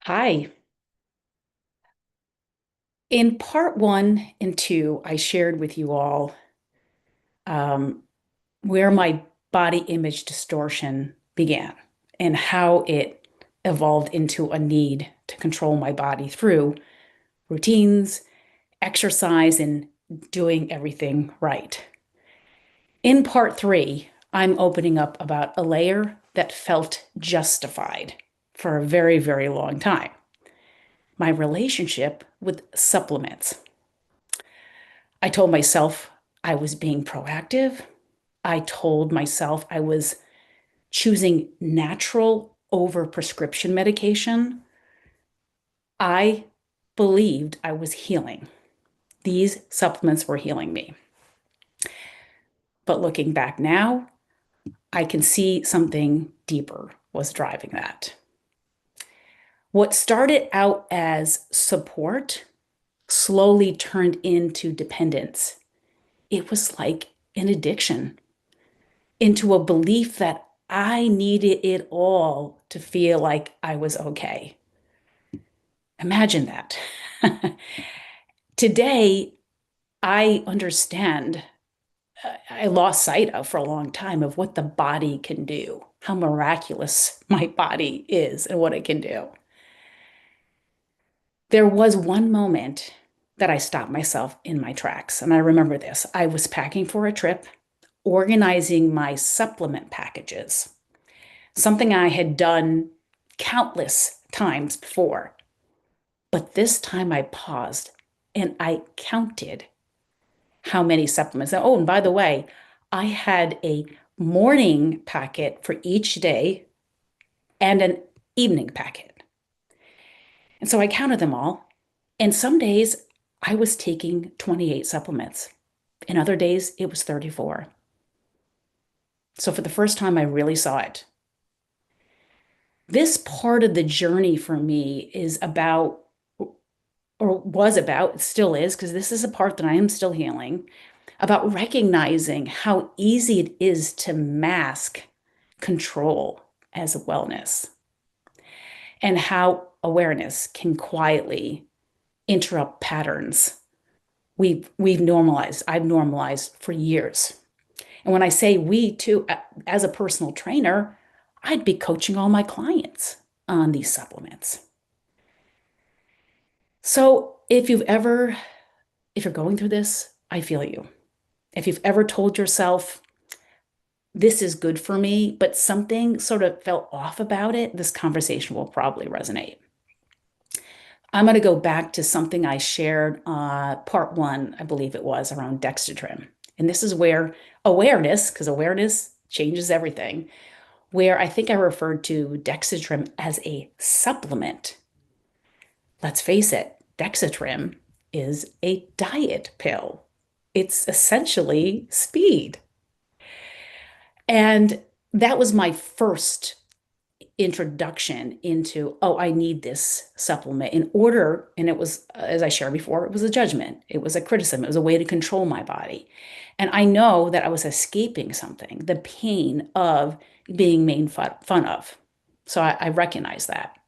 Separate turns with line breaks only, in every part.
Hi. In part one and two, I shared with you all um, where my body image distortion began and how it evolved into a need to control my body through routines, exercise, and doing everything right. In part three, I'm opening up about a layer that felt justified for a very, very long time. My relationship with supplements. I told myself I was being proactive. I told myself I was choosing natural over prescription medication. I believed I was healing. These supplements were healing me. But looking back now, I can see something deeper was driving that. What started out as support slowly turned into dependence. It was like an addiction, into a belief that I needed it all to feel like I was okay. Imagine that. Today, I understand, I lost sight of for a long time of what the body can do, how miraculous my body is and what it can do. There was one moment that I stopped myself in my tracks, and I remember this. I was packing for a trip, organizing my supplement packages, something I had done countless times before. But this time I paused and I counted how many supplements. Oh, and by the way, I had a morning packet for each day and an evening packet. And so I counted them all. And some days I was taking 28 supplements. In other days, it was 34. So for the first time, I really saw it. This part of the journey for me is about, or was about, it still is, because this is a part that I am still healing, about recognizing how easy it is to mask control as wellness and how awareness can quietly interrupt patterns we've normalized. I've normalized for years. And when I say we too, as a personal trainer, I'd be coaching all my clients on these supplements. So if you're going through this, I feel you. If you've ever told yourself, this is good for me, but something sort of felt off about it, this conversation will probably resonate. I'm going to go back to something I shared, part one, I believe it was, around dextratrim. And this is where awareness, because awareness changes everything, where I think I referred to dextratrim as a supplement. Let's face it, dextratrim is a diet pill. It's essentially speed. And that was my first introduction into, oh, I need this supplement in order. And it was, as I shared before, it was a judgment, it was a criticism, it was a way to control my body. And I know that I was escaping something, the pain of being made fun of. So I recognize that.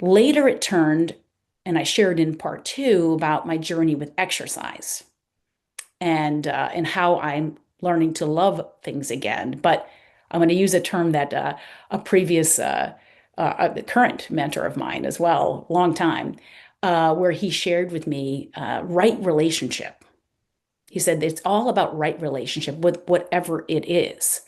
Later, it turned, and I shared in part two about my journey with exercise and how I'm learning to love things again. But I'm going to use a term that a previous current mentor of mine as well, long time, where he shared with me right relationship. He said it's all about right relationship with whatever it is.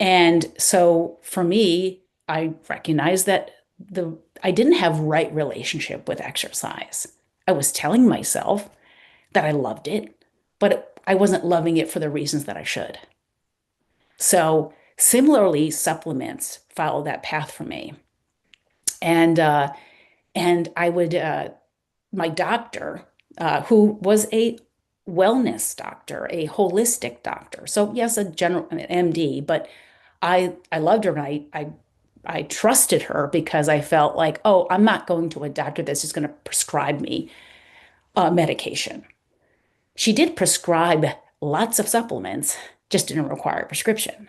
And so for me, I recognize that the I didn't have right relationship with exercise. I was telling myself that I loved it, but I wasn't loving it for the reasons that I should. So similarly, supplements follow that path for me. And I would my doctor, who was a wellness doctor, a holistic doctor. So yes, a general an MD, but I loved her and I trusted her because I felt like, oh, I'm not going to a doctor that's just going to prescribe me medication. She did prescribe lots of supplements, just didn't require a prescription.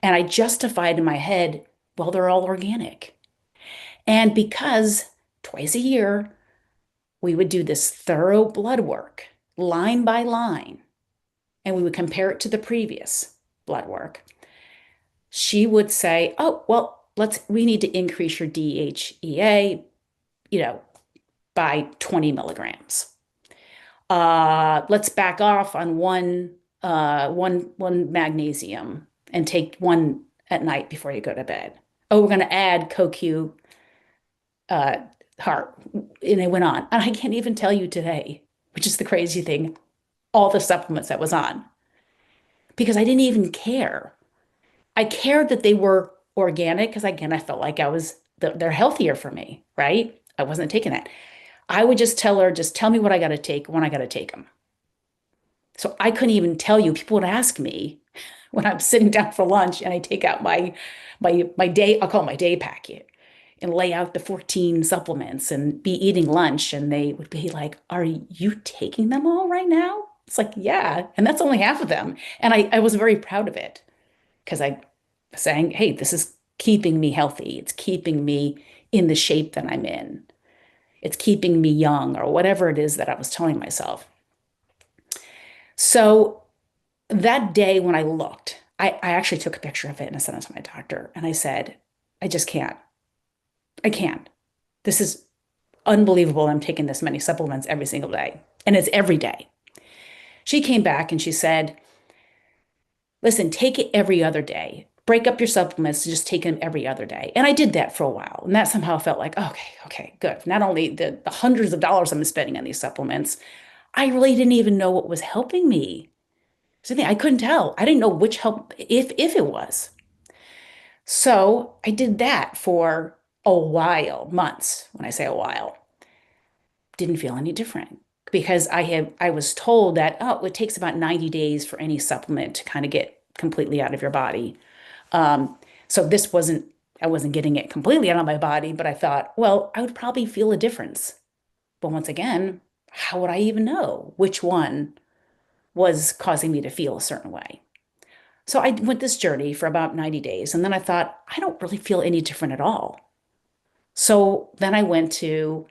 And I justified in my head, well, they're all organic. And because twice a year we would do this thorough blood work, line by line, and we would compare it to the previous blood work, she would say, "Oh, well, we need to increase your DHEA, you know, by 20 milligrams. Let's back off on one magnesium and take one at night before you go to bed. Oh, we're going to add CoQ uh, heart." And it went on. And I can't even tell you today, which is the crazy thing, all the supplements that was on because I didn't even care. I cared that they were organic because, again, I felt like they're healthier for me, right? I wasn't taking that. I would just tell her, just tell me what I got to take when I got to take them. So I couldn't even tell you. People would ask me when I'm sitting down for lunch and I take out my day, I'll call it my day packet and lay out the 14 supplements and be eating lunch. And they would be like, "Are you taking them all right now?" It's like, yeah. And that's only half of them. And I was very proud of it because I was saying, hey, this is keeping me healthy. It's keeping me in the shape that I'm in. It's keeping me young or whatever it is that I was telling myself. So that day when I looked, I actually took a picture of it and I sent it to my doctor. And I said, I just can't. I can't. This is unbelievable. I'm taking this many supplements every single day. And it's every day. She came back and she said, listen, take it every other day. Break up your supplements, just take them every other day. And I did that for a while. And that somehow felt like, okay, okay, good. Not only the hundreds of dollars I'm spending on these supplements, I really didn't even know what was helping me. So I couldn't tell. I didn't know which help, if it was. So I did that for a while, months. When I say a while, didn't feel any different because I was told that, oh, it takes about 90 days for any supplement to kind of get completely out of your body. Um, so I wasn't getting it completely out of my body, but I thought, well, I would probably feel a difference. But once again, how would I even know which one was causing me to feel a certain way? So I went this journey for about 90 days, and then I thought, I don't really feel any different at all. So then I went to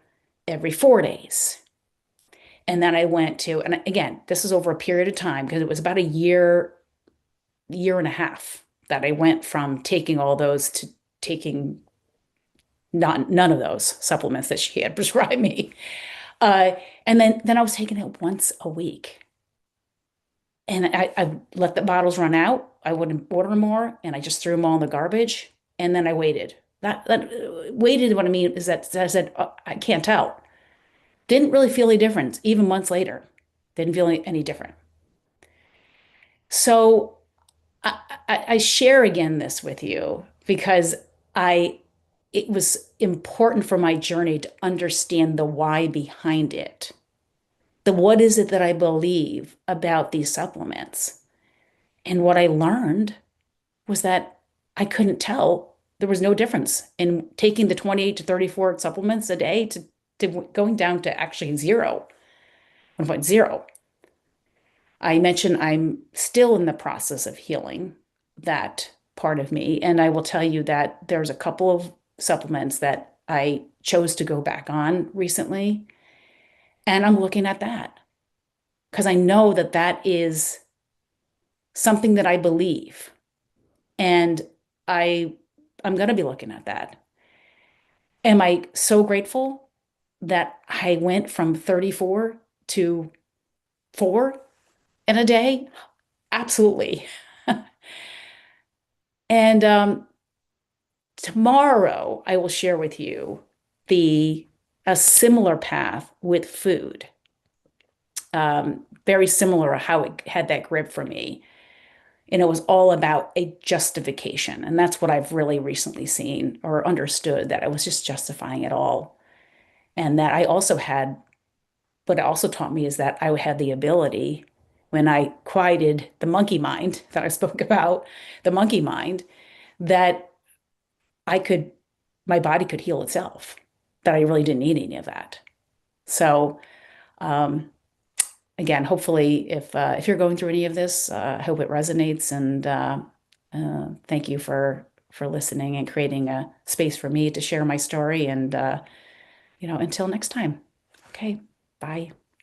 every 4 days. And then I went to, and again, this is over a period of time because it was about a year and a half that I went from taking all those to taking none of those supplements that she had prescribed me. Uh, and then I was taking it once a week. And I let the bottles run out. I wouldn't order more, and I just threw them all in the garbage. And then I waited. Waited. What I mean is that I said, "Oh, I can't tell." Didn't really feel any difference. Even months later, didn't feel any different. So I share again this with you because I it was important for my journey to understand the why behind it. The what is it that I believe about these supplements? And what I learned was that I couldn't tell. There was no difference in taking the 28 to 34 supplements a day to going down to actually zero, 1.0. I mentioned I'm still in the process of healing that part of me. And I will tell you that there's a couple of supplements that I chose to go back on recently. And I'm looking at that because I know that that is something that I believe. And I I'm going to be looking at that. Am I so grateful that I went from 34 to 4 in a day? Absolutely. And tomorrow I will share with you the a similar path with food. Very similar how it had that grip for me. And it was all about a justification. And that's what I've really recently seen or understood that I was just justifying it all. And that I also had, what it also taught me is that I had the ability when I quieted the monkey mind that I spoke about, the monkey mind, that I could, my body could heal itself, that I really didn't need any of that. So, um, again, hopefully, if you're going through any of this, I hope it resonates. And thank you for for listening and creating a space for me to share my story. And, until next time. Okay, bye.